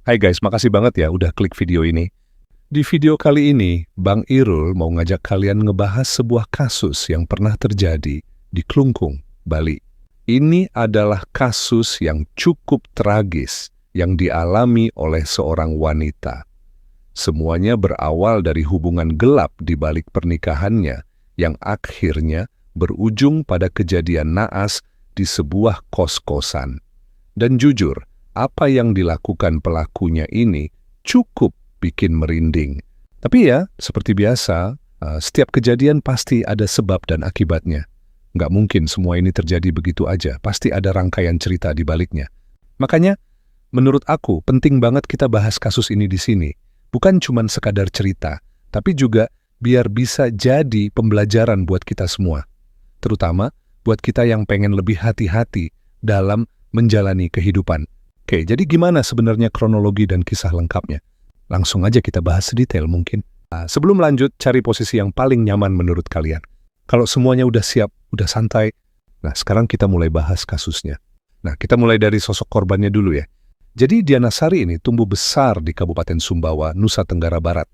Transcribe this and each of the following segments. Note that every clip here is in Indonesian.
Hai guys, makasih banget ya udah klik video ini. Di video kali ini, Bang Irul mau ngajak kalian ngebahas sebuah kasus yang pernah terjadi di Klungkung, Bali. Ini adalah kasus yang cukup tragis yang dialami oleh seorang wanita. Semuanya berawal dari hubungan gelap di balik pernikahannya yang akhirnya berujung pada kejadian naas di sebuah kos-kosan. Dan jujur, apa yang dilakukan pelakunya ini cukup bikin merinding. Tapi ya, seperti biasa, setiap kejadian pasti ada sebab dan akibatnya. Nggak mungkin semua ini terjadi begitu aja, pasti ada rangkaian cerita di baliknya. Makanya, menurut aku, penting banget kita bahas kasus ini di sini. Bukan cuma sekadar cerita, tapi juga biar bisa jadi pembelajaran buat kita semua. Terutama buat kita yang pengen lebih hati-hati dalam menjalani kehidupan. Oke, jadi gimana sebenarnya kronologi dan kisah lengkapnya? Langsung aja kita bahas sedetail mungkin. Sebelum lanjut, cari posisi yang paling nyaman menurut kalian. Kalau semuanya udah siap, udah santai, nah sekarang kita mulai bahas kasusnya. Nah, kita mulai dari sosok korbannya dulu ya. Jadi Diana Sari ini tumbuh besar di Kabupaten Sumbawa, Nusa Tenggara Barat.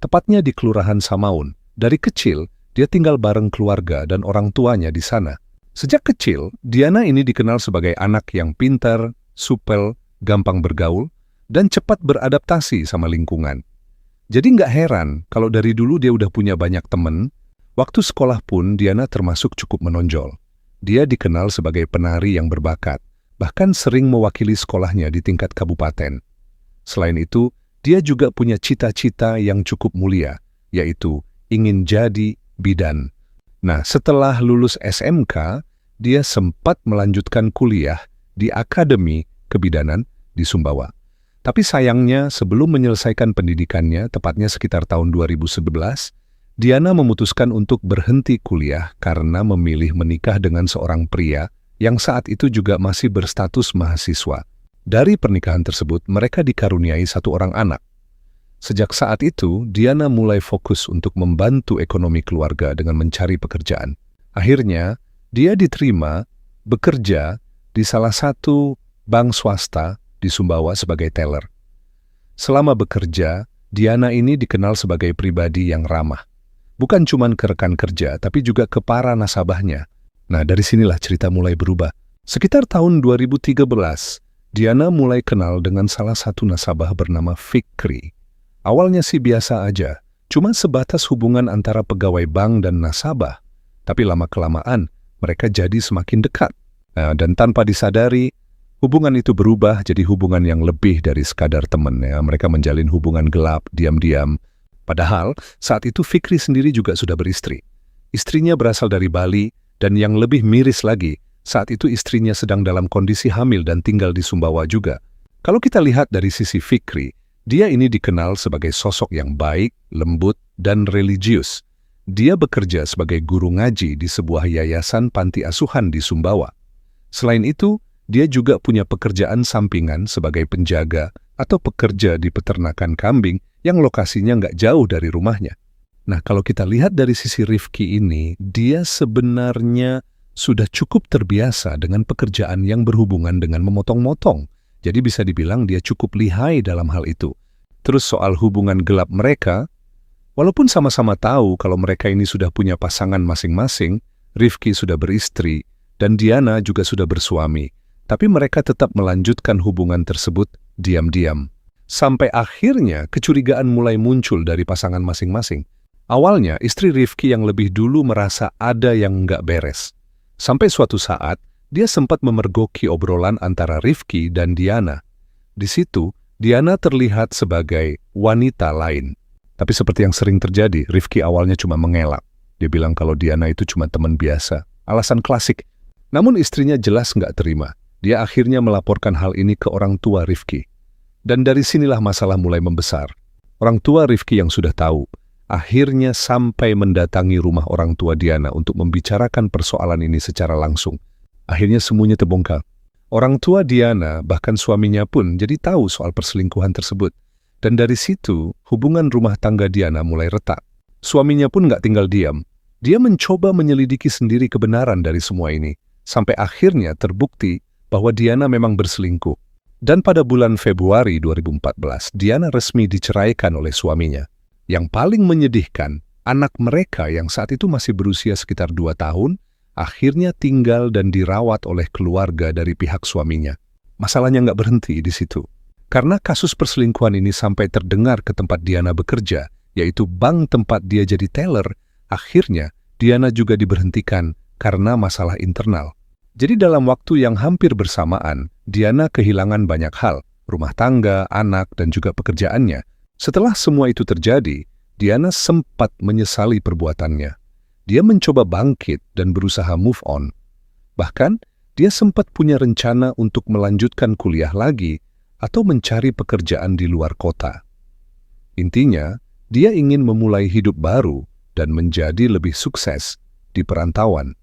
Tepatnya di Kelurahan Samaun. Dari kecil, dia tinggal bareng keluarga dan orang tuanya di sana. Sejak kecil, Diana ini dikenal sebagai anak yang pintar, supel, gampang bergaul, dan cepat beradaptasi sama lingkungan. Jadi nggak heran kalau dari dulu dia udah punya banyak temen. Waktu sekolah pun Diana termasuk cukup menonjol. Dia dikenal sebagai penari yang berbakat, bahkan sering mewakili sekolahnya di tingkat kabupaten. Selain itu, dia juga punya cita-cita yang cukup mulia, yaitu ingin jadi bidan. Nah, setelah lulus SMK, dia sempat melanjutkan kuliah di Akademi Kebidanan di Sumbawa. Tapi sayangnya, sebelum menyelesaikan pendidikannya, tepatnya sekitar tahun 2011, Diana memutuskan untuk berhenti kuliah karena memilih menikah dengan seorang pria yang saat itu juga masih berstatus mahasiswa. Dari pernikahan tersebut, mereka dikaruniai satu orang anak. Sejak saat itu, Diana mulai fokus untuk membantu ekonomi keluarga dengan mencari pekerjaan. Akhirnya, dia diterima bekerja di salah satu bank swasta di Sumbawa sebagai teller. Selama bekerja, Diana ini dikenal sebagai pribadi yang ramah. Bukan cuma ke rekan kerja, tapi juga ke para nasabahnya. Nah, dari sinilah cerita mulai berubah. Sekitar tahun 2013, Diana mulai kenal dengan salah satu nasabah bernama Fikri. Awalnya sih biasa aja, cuma sebatas hubungan antara pegawai bank dan nasabah. Tapi lama-kelamaan, mereka jadi semakin dekat. Nah, dan tanpa disadari, hubungan itu berubah jadi hubungan yang lebih dari sekadar teman. Ya. Mereka menjalin hubungan gelap, diam-diam. Padahal, saat itu Fikri sendiri juga sudah beristri. Istrinya berasal dari Bali, dan yang lebih miris lagi, saat itu istrinya sedang dalam kondisi hamil dan tinggal di Sumbawa juga. Kalau kita lihat dari sisi Fikri, dia ini dikenal sebagai sosok yang baik, lembut, dan religius. Dia bekerja sebagai guru ngaji di sebuah yayasan panti asuhan di Sumbawa. Selain itu, dia juga punya pekerjaan sampingan sebagai penjaga atau pekerja di peternakan kambing yang lokasinya nggak jauh dari rumahnya. Nah, kalau kita lihat dari sisi Rifki ini, dia sebenarnya sudah cukup terbiasa dengan pekerjaan yang berhubungan dengan memotong-motong. Jadi bisa dibilang dia cukup lihai dalam hal itu. Terus soal hubungan gelap mereka, walaupun sama-sama tahu kalau mereka ini sudah punya pasangan masing-masing, Rifki sudah beristri, dan Diana juga sudah bersuami. Tapi mereka tetap melanjutkan hubungan tersebut diam-diam. Sampai akhirnya kecurigaan mulai muncul dari pasangan masing-masing. Awalnya istri Rifki yang lebih dulu merasa ada yang nggak beres. Sampai suatu saat, dia sempat memergoki obrolan antara Rifki dan Diana. Di situ, Diana terlihat sebagai wanita lain. Tapi seperti yang sering terjadi, Rifki awalnya cuma mengelak. Dia bilang kalau Diana itu cuma teman biasa. Alasan klasik. Namun istrinya jelas nggak terima. Dia akhirnya melaporkan hal ini ke orang tua Rifki. Dan dari sinilah masalah mulai membesar. Orang tua Rifki yang sudah tahu, akhirnya sampai mendatangi rumah orang tua Diana untuk membicarakan persoalan ini secara langsung. Akhirnya semuanya terbongkar. Orang tua Diana, bahkan suaminya pun jadi tahu soal perselingkuhan tersebut. Dan dari situ, hubungan rumah tangga Diana mulai retak. Suaminya pun nggak tinggal diam. Dia mencoba menyelidiki sendiri kebenaran dari semua ini. Sampai akhirnya terbukti bahwa Diana memang berselingkuh. Dan pada bulan Februari 2014, Diana resmi diceraikan oleh suaminya. Yang paling menyedihkan, anak mereka yang saat itu masih berusia sekitar 2 tahun, akhirnya tinggal dan dirawat oleh keluarga dari pihak suaminya. Masalahnya nggak berhenti di situ. Karena kasus perselingkuhan ini sampai terdengar ke tempat Diana bekerja, yaitu bank tempat dia jadi teller, akhirnya Diana juga diberhentikan karena masalah internal. Jadi dalam waktu yang hampir bersamaan, Diana kehilangan banyak hal, rumah tangga, anak, dan juga pekerjaannya. Setelah semua itu terjadi, Diana sempat menyesali perbuatannya. Dia mencoba bangkit dan berusaha move on. Bahkan, dia sempat punya rencana untuk melanjutkan kuliah lagi atau mencari pekerjaan di luar kota. Intinya, dia ingin memulai hidup baru dan menjadi lebih sukses di perantauan.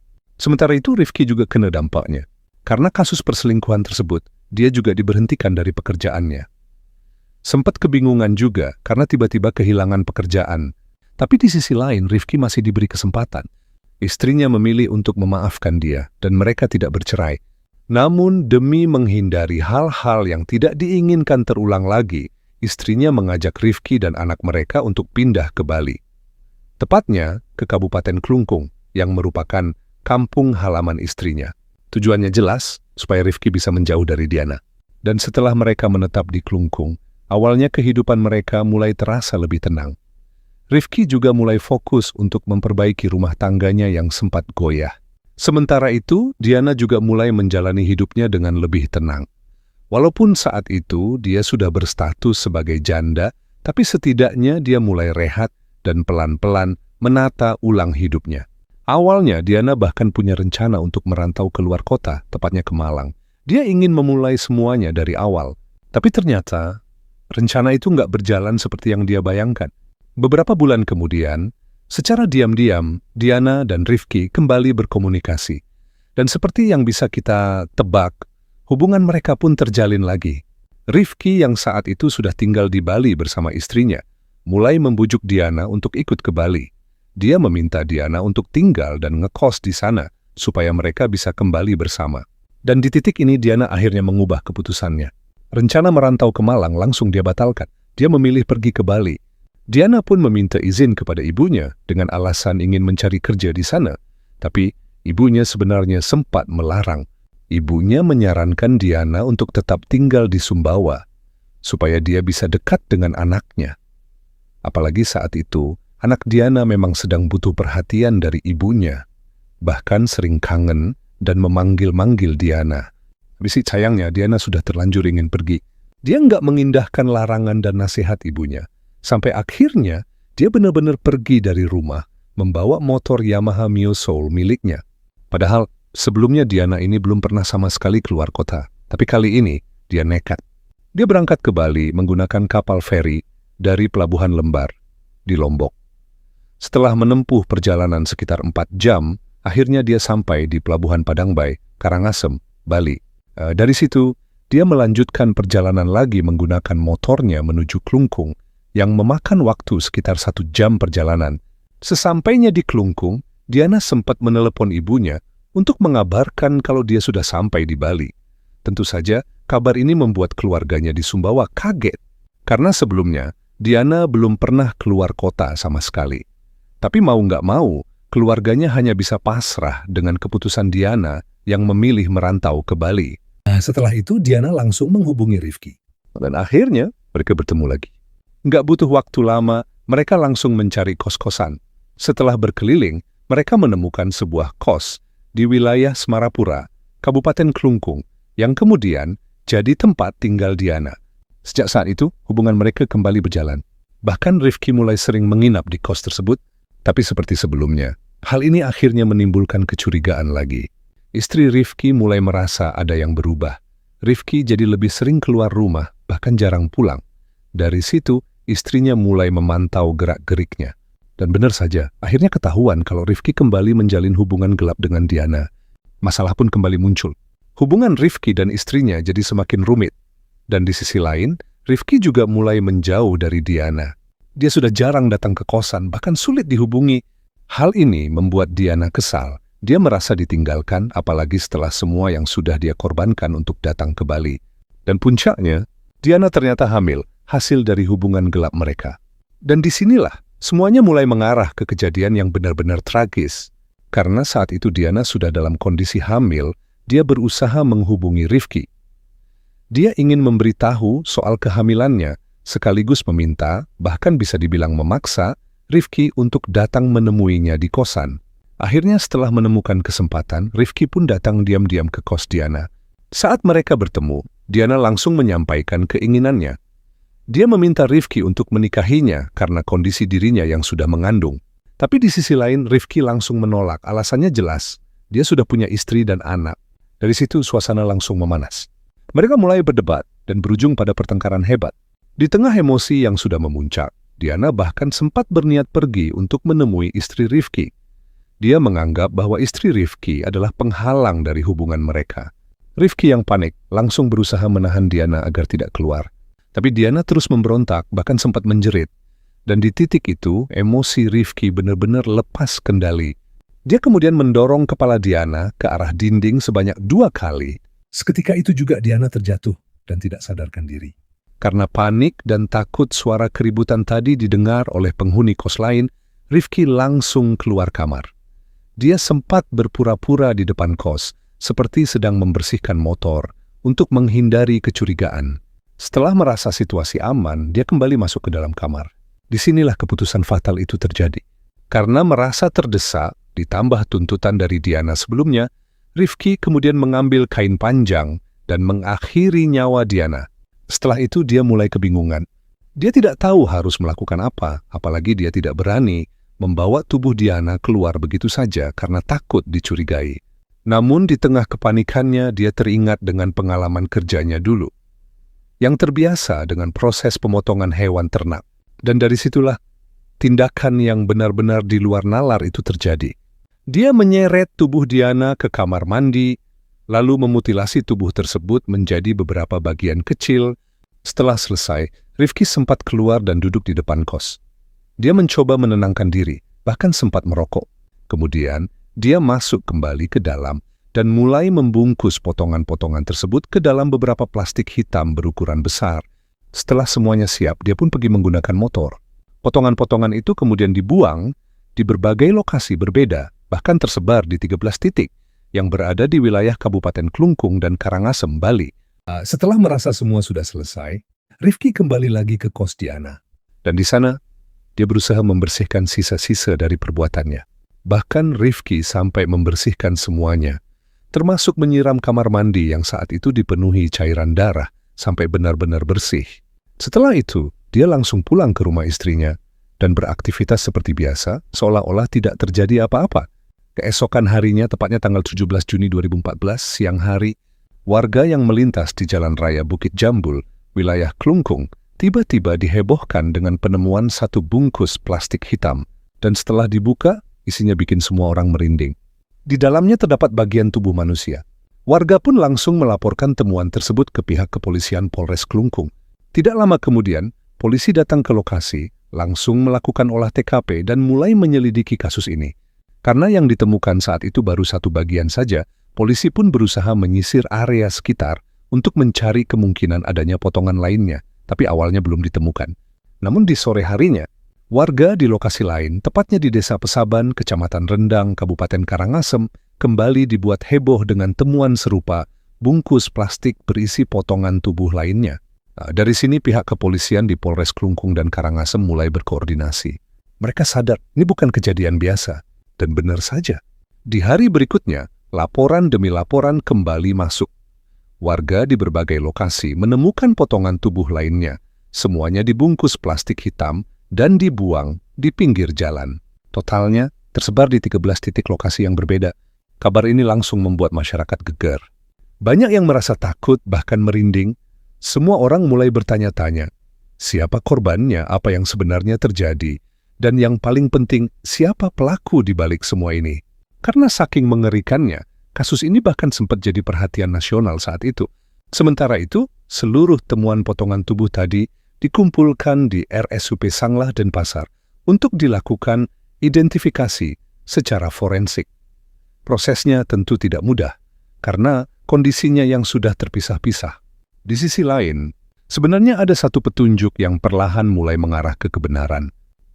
Sementara itu, Rifki juga kena dampaknya. Karena kasus perselingkuhan tersebut, dia juga diberhentikan dari pekerjaannya. Sempat kebingungan juga karena tiba-tiba kehilangan pekerjaan. Tapi di sisi lain, Rifki masih diberi kesempatan. Istrinya memilih untuk memaafkan dia dan mereka tidak bercerai. Namun demi menghindari hal-hal yang tidak diinginkan terulang lagi, istrinya mengajak Rifki dan anak mereka untuk pindah ke Bali. Tepatnya ke Kabupaten Klungkung yang merupakan kampung halaman istrinya. Tujuannya jelas, supaya Rifki bisa menjauh dari Diana. Dan setelah mereka menetap di Klungkung, awalnya kehidupan mereka mulai terasa lebih tenang. Rifki juga mulai fokus untuk memperbaiki rumah tangganya yang sempat goyah. Sementara itu, Diana juga mulai menjalani hidupnya dengan lebih tenang. Walaupun saat itu dia sudah berstatus sebagai janda, tapi setidaknya dia mulai rehat dan pelan-pelan menata ulang hidupnya. Awalnya, Diana bahkan punya rencana untuk merantau keluar kota, tepatnya ke Malang. Dia ingin memulai semuanya dari awal. Tapi ternyata, rencana itu nggak berjalan seperti yang dia bayangkan. Beberapa bulan kemudian, secara diam-diam, Diana dan Rifki kembali berkomunikasi. Dan seperti yang bisa kita tebak, hubungan mereka pun terjalin lagi. Rifki yang saat itu sudah tinggal di Bali bersama istrinya, mulai membujuk Diana untuk ikut ke Bali. Dia meminta Diana untuk tinggal dan ngekos di sana, supaya mereka bisa kembali bersama. Dan di titik ini Diana akhirnya mengubah keputusannya. Rencana merantau ke Malang langsung dia batalkan. Dia memilih pergi ke Bali. Diana pun meminta izin kepada ibunya dengan alasan ingin mencari kerja di sana. Tapi ibunya sebenarnya sempat melarang. Ibunya menyarankan Diana untuk tetap tinggal di Sumbawa, supaya dia bisa dekat dengan anaknya. Apalagi saat itu, anak Diana memang sedang butuh perhatian dari ibunya. Bahkan sering kangen dan memanggil-manggil Diana. Habis sayangnya Diana sudah terlanjur ingin pergi. Dia nggak mengindahkan larangan dan nasihat ibunya. Sampai akhirnya dia benar-benar pergi dari rumah, membawa motor Yamaha Mio Soul miliknya. Padahal sebelumnya Diana ini belum pernah sama sekali keluar kota. Tapi kali ini dia nekat. Dia berangkat ke Bali menggunakan kapal feri dari Pelabuhan Lembar di Lombok. Setelah menempuh perjalanan sekitar 4 jam, akhirnya dia sampai di Pelabuhan Padangbai, Karangasem, Bali. Dari situ, dia melanjutkan perjalanan lagi menggunakan motornya menuju Klungkung, yang memakan waktu sekitar 1 jam perjalanan. Sesampainya di Klungkung, Diana sempat menelepon ibunya untuk mengabarkan kalau dia sudah sampai di Bali. Tentu saja, kabar ini membuat keluarganya di Sumbawa kaget, karena sebelumnya Diana belum pernah keluar kota sama sekali. Tapi mau nggak mau, keluarganya hanya bisa pasrah dengan keputusan Diana yang memilih merantau ke Bali. Setelah itu, Diana langsung menghubungi Rifki. Dan akhirnya, mereka bertemu lagi. Nggak butuh waktu lama, mereka langsung mencari kos-kosan. Setelah berkeliling, mereka menemukan sebuah kos di wilayah Semarapura, Kabupaten Klungkung, yang kemudian jadi tempat tinggal Diana. Sejak saat itu, hubungan mereka kembali berjalan. Bahkan Rifki mulai sering menginap di kos tersebut. Tapi seperti sebelumnya, hal ini akhirnya menimbulkan kecurigaan lagi. Istri Rifki mulai merasa ada yang berubah. Rifki jadi lebih sering keluar rumah, bahkan jarang pulang. Dari situ, istrinya mulai memantau gerak-geriknya. Dan benar saja, akhirnya ketahuan kalau Rifki kembali menjalin hubungan gelap dengan Diana. Masalah pun kembali muncul. Hubungan Rifki dan istrinya jadi semakin rumit. Dan di sisi lain, Rifki juga mulai menjauh dari Diana. Dia sudah jarang datang ke kosan, bahkan sulit dihubungi. Hal ini membuat Diana kesal. Dia merasa ditinggalkan, apalagi setelah semua yang sudah dia korbankan untuk datang ke Bali. Dan puncaknya, Diana ternyata hamil, hasil dari hubungan gelap mereka. Dan disinilah, semuanya mulai mengarah ke kejadian yang benar-benar tragis. Karena saat itu Diana sudah dalam kondisi hamil, dia berusaha menghubungi Rifki. Dia ingin memberitahu soal kehamilannya, sekaligus meminta, bahkan bisa dibilang memaksa, Rifki untuk datang menemuinya di kosan. Akhirnya setelah menemukan kesempatan, Rifki pun datang diam-diam ke kos Diana. Saat mereka bertemu, Diana langsung menyampaikan keinginannya. Dia meminta Rifki untuk menikahinya karena kondisi dirinya yang sudah mengandung. Tapi di sisi lain, Rifki langsung menolak. Alasannya jelas, dia sudah punya istri dan anak. Dari situ suasana langsung memanas. Mereka mulai berdebat dan berujung pada pertengkaran hebat. Di tengah emosi yang sudah memuncak, Diana bahkan sempat berniat pergi untuk menemui istri Rifki. Dia menganggap bahwa istri Rifki adalah penghalang dari hubungan mereka. Rifki yang panik langsung berusaha menahan Diana agar tidak keluar. Tapi Diana terus memberontak, bahkan sempat menjerit. Dan di titik itu, emosi Rifki benar-benar lepas kendali. Dia kemudian mendorong kepala Diana ke arah dinding sebanyak 2 kali. Seketika itu juga Diana terjatuh dan tidak sadarkan diri. Karena panik dan takut suara keributan tadi didengar oleh penghuni kos lain, Rifki langsung keluar kamar. Dia sempat berpura-pura di depan kos, seperti sedang membersihkan motor untuk menghindari kecurigaan. Setelah merasa situasi aman, dia kembali masuk ke dalam kamar. Disinilah keputusan fatal itu terjadi. Karena merasa terdesak, ditambah tuntutan dari Diana sebelumnya, Rifki kemudian mengambil kain panjang dan mengakhiri nyawa Diana. Setelah itu dia mulai kebingungan. Dia tidak tahu harus melakukan apa, apalagi dia tidak berani membawa tubuh Diana keluar begitu saja karena takut dicurigai. Namun di tengah kepanikannya dia teringat dengan pengalaman kerjanya dulu, yang terbiasa dengan proses pemotongan hewan ternak. Dan dari situlah tindakan yang benar-benar di luar nalar itu terjadi. Dia menyeret tubuh Diana ke kamar mandi, lalu memutilasi tubuh tersebut menjadi beberapa bagian kecil. Setelah selesai, Rifki sempat keluar dan duduk di depan kos. Dia mencoba menenangkan diri, bahkan sempat merokok. Kemudian, dia masuk kembali ke dalam dan mulai membungkus potongan-potongan tersebut ke dalam beberapa plastik hitam berukuran besar. Setelah semuanya siap, dia pun pergi menggunakan motor. Potongan-potongan itu kemudian dibuang di berbagai lokasi berbeda, bahkan tersebar di 13 titik yang berada di wilayah Kabupaten Klungkung dan Karangasem, Bali. Setelah merasa semua sudah selesai, Rifki kembali lagi ke kos Diana. Dan di sana, dia berusaha membersihkan sisa-sisa dari perbuatannya. Bahkan Rifki sampai membersihkan semuanya, termasuk menyiram kamar mandi yang saat itu dipenuhi cairan darah sampai benar-benar bersih. Setelah itu, dia langsung pulang ke rumah istrinya dan beraktivitas seperti biasa, seolah-olah tidak terjadi apa-apa. Keesokan harinya, tepatnya tanggal 17 Juni 2014, siang hari, warga yang melintas di Jalan Raya Bukit Jambul, wilayah Klungkung, tiba-tiba dihebohkan dengan penemuan satu bungkus plastik hitam. Dan setelah dibuka, isinya bikin semua orang merinding. Di dalamnya terdapat bagian tubuh manusia. Warga pun langsung melaporkan temuan tersebut ke pihak kepolisian Polres Klungkung. Tidak lama kemudian, polisi datang ke lokasi, langsung melakukan olah TKP dan mulai menyelidiki kasus ini. Karena yang ditemukan saat itu baru satu bagian saja, polisi pun berusaha menyisir area sekitar untuk mencari kemungkinan adanya potongan lainnya, tapi awalnya belum ditemukan. Namun di sore harinya, warga di lokasi lain, tepatnya di Desa Pesaban, Kecamatan Rendang, Kabupaten Karangasem, kembali dibuat heboh dengan temuan serupa, bungkus plastik berisi potongan tubuh lainnya. Dari sini pihak kepolisian di Polres Klungkung dan Karangasem mulai berkoordinasi. Mereka sadar, ini bukan kejadian biasa. Dan benar saja, di hari berikutnya, laporan demi laporan kembali masuk. Warga di berbagai lokasi menemukan potongan tubuh lainnya. Semuanya dibungkus plastik hitam dan dibuang di pinggir jalan. Totalnya tersebar di 13 titik lokasi yang berbeda. Kabar ini langsung membuat masyarakat gegar. Banyak yang merasa takut, bahkan merinding. Semua orang mulai bertanya-tanya, siapa korbannya, apa yang sebenarnya terjadi, dan yang paling penting, siapa pelaku di balik semua ini. Karena saking mengerikannya, kasus ini bahkan sempat jadi perhatian nasional saat itu. Sementara itu, seluruh temuan potongan tubuh tadi dikumpulkan di RSUP Sanglah Denpasar untuk dilakukan identifikasi secara forensik. Prosesnya tentu tidak mudah, karena kondisinya yang sudah terpisah-pisah. Di sisi lain, sebenarnya ada satu petunjuk yang perlahan mulai mengarah ke kebenaran.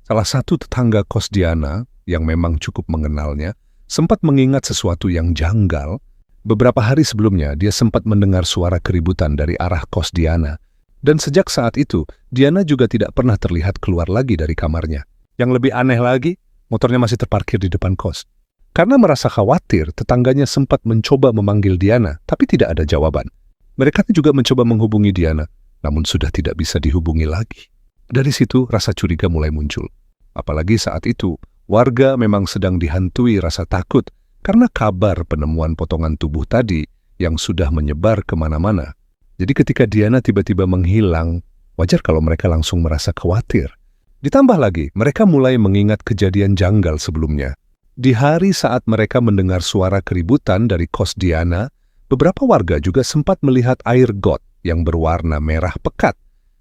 Salah satu tetangga kos Diana, yang memang cukup mengenalnya, sempat mengingat sesuatu yang janggal. Beberapa hari sebelumnya, dia sempat mendengar suara keributan dari arah kos Diana. Dan sejak saat itu, Diana juga tidak pernah terlihat keluar lagi dari kamarnya. Yang lebih aneh lagi, motornya masih terparkir di depan kos. Karena merasa khawatir, tetangganya sempat mencoba memanggil Diana, tapi tidak ada jawaban. Mereka juga mencoba menghubungi Diana, namun sudah tidak bisa dihubungi lagi. Dari situ, rasa curiga mulai muncul. Apalagi saat itu, warga memang sedang dihantui rasa takut karena kabar penemuan potongan tubuh tadi yang sudah menyebar kemana-mana. Jadi ketika Diana tiba-tiba menghilang, wajar kalau mereka langsung merasa khawatir. Ditambah lagi, mereka mulai mengingat kejadian janggal sebelumnya. Di hari saat mereka mendengar suara keributan dari kos Diana, beberapa warga juga sempat melihat air got yang berwarna merah pekat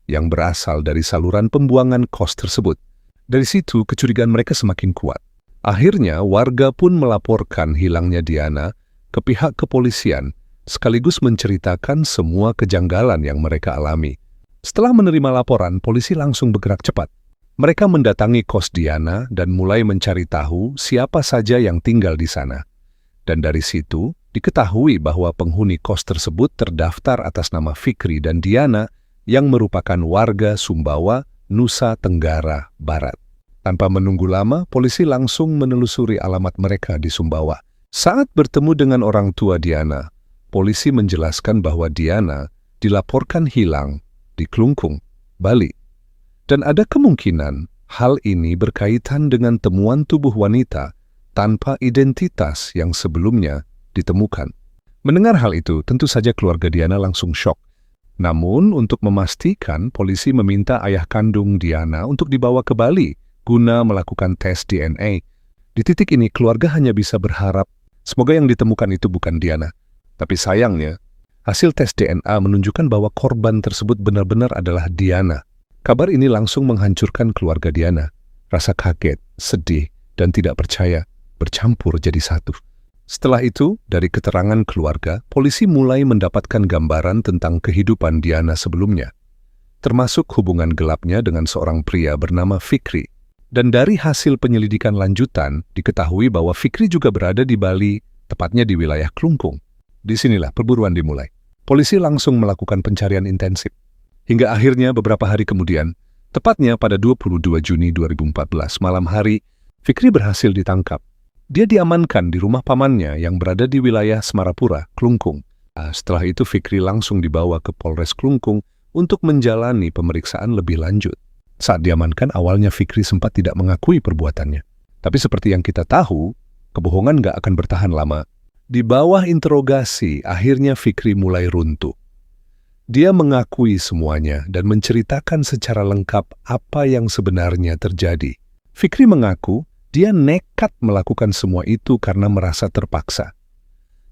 yang berasal dari saluran pembuangan kos tersebut. Dari situ, kecurigaan mereka semakin kuat. Akhirnya, warga pun melaporkan hilangnya Diana ke pihak kepolisian, sekaligus menceritakan semua kejanggalan yang mereka alami. Setelah menerima laporan, polisi langsung bergerak cepat. Mereka mendatangi kos Diana dan mulai mencari tahu siapa saja yang tinggal di sana. Dan dari situ, diketahui bahwa penghuni kos tersebut terdaftar atas nama Fikri dan Diana yang merupakan warga Sumbawa, Nusa Tenggara Barat. Tanpa menunggu lama, polisi langsung menelusuri alamat mereka di Sumbawa. Saat bertemu dengan orang tua Diana, polisi menjelaskan bahwa Diana dilaporkan hilang di Klungkung, Bali. Dan ada kemungkinan hal ini berkaitan dengan temuan tubuh wanita tanpa identitas yang sebelumnya ditemukan. Mendengar hal itu, tentu saja keluarga Diana langsung syok. Namun, untuk memastikan, polisi meminta ayah kandung Diana untuk dibawa ke Bali guna melakukan tes DNA. Di titik ini, keluarga hanya bisa berharap semoga yang ditemukan itu bukan Diana. Tapi sayangnya, hasil tes DNA menunjukkan bahwa korban tersebut benar-benar adalah Diana. Kabar ini langsung menghancurkan keluarga Diana. Rasa kaget, sedih, dan tidak percaya bercampur jadi satu. Setelah itu, dari keterangan keluarga, polisi mulai mendapatkan gambaran tentang kehidupan Diana sebelumnya, termasuk hubungan gelapnya dengan seorang pria bernama Fikri. Dan dari hasil penyelidikan lanjutan, diketahui bahwa Fikri juga berada di Bali, tepatnya di wilayah Klungkung. Disinilah perburuan dimulai. Polisi langsung melakukan pencarian intensif. Hingga akhirnya beberapa hari kemudian, tepatnya pada 22 Juni 2014 malam hari, Fikri berhasil ditangkap. Dia diamankan di rumah pamannya yang berada di wilayah Semarapura, Klungkung. Setelah itu Fikri langsung dibawa ke Polres Klungkung untuk menjalani pemeriksaan lebih lanjut. Saat diamankan, awalnya Fikri sempat tidak mengakui perbuatannya. Tapi seperti yang kita tahu, kebohongan gak akan bertahan lama. Di bawah interogasi, akhirnya Fikri mulai runtuh. Dia mengakui semuanya dan menceritakan secara lengkap apa yang sebenarnya terjadi. Fikri mengaku dia nekat melakukan semua itu karena merasa terpaksa.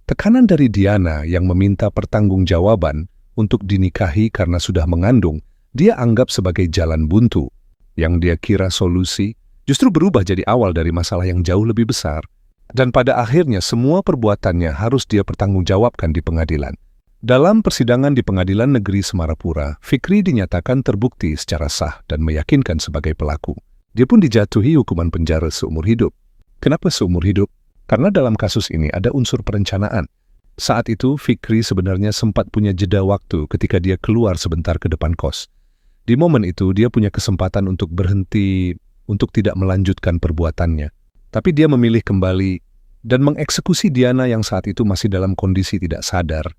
Tekanan dari Diana yang meminta pertanggungjawaban untuk dinikahi karena sudah mengandung, dia anggap sebagai jalan buntu. Yang dia kira solusi justru berubah jadi awal dari masalah yang jauh lebih besar. Dan pada akhirnya semua perbuatannya harus dia pertanggungjawabkan di pengadilan. Dalam persidangan di Pengadilan Negeri Semarapura, Fikri dinyatakan terbukti secara sah dan meyakinkan sebagai pelaku. Dia pun dijatuhi hukuman penjara seumur hidup. Kenapa seumur hidup? Karena dalam kasus ini ada unsur perencanaan. Saat itu, Fikri sebenarnya sempat punya jeda waktu ketika dia keluar sebentar ke depan kos. Di momen itu, dia punya kesempatan untuk berhenti, untuk tidak melanjutkan perbuatannya. Tapi dia memilih kembali dan mengeksekusi Diana yang saat itu masih dalam kondisi tidak sadar.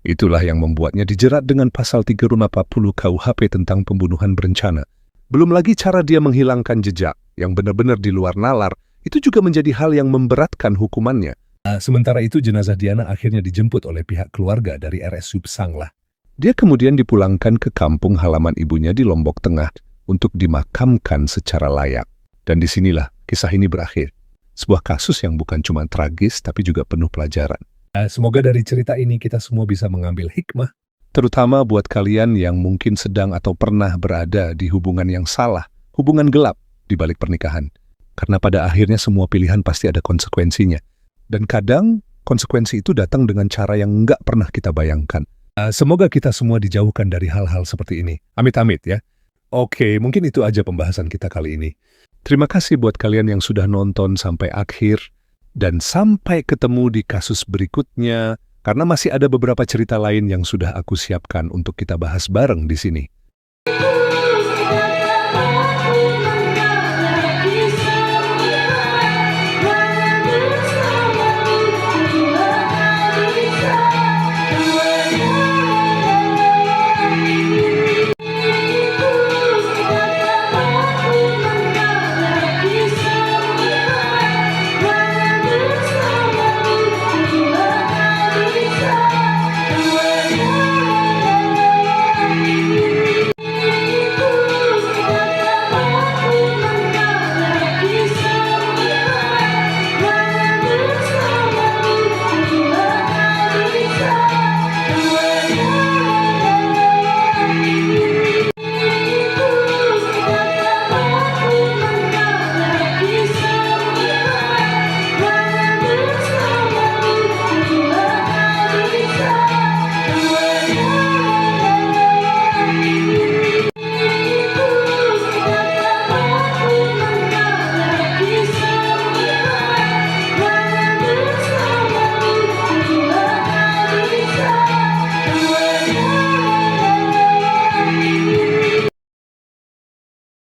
Itulah yang membuatnya dijerat dengan pasal 340 KUHP tentang pembunuhan berencana. Belum lagi cara dia menghilangkan jejak yang benar-benar di luar nalar, itu juga menjadi hal yang memberatkan hukumannya. Sementara itu jenazah Diana akhirnya dijemput oleh pihak keluarga dari RSUD Sanglah. Dia kemudian dipulangkan ke kampung halaman ibunya di Lombok Tengah untuk dimakamkan secara layak. Dan disinilah kisah ini berakhir. Sebuah kasus yang bukan cuma tragis tapi juga penuh pelajaran. Semoga dari cerita ini kita semua bisa mengambil hikmah, terutama buat kalian yang mungkin sedang atau pernah berada di hubungan yang salah, hubungan gelap di balik pernikahan. Karena pada akhirnya semua pilihan pasti ada konsekuensinya. Dan kadang konsekuensi itu datang dengan cara yang nggak pernah kita bayangkan. Semoga kita semua dijauhkan dari hal-hal seperti ini. Amit-amit ya. Oke, mungkin itu aja pembahasan kita kali ini. Terima kasih buat kalian yang sudah nonton sampai akhir. Dan sampai ketemu di kasus berikutnya, karena masih ada beberapa cerita lain yang sudah aku siapkan untuk kita bahas bareng di sini.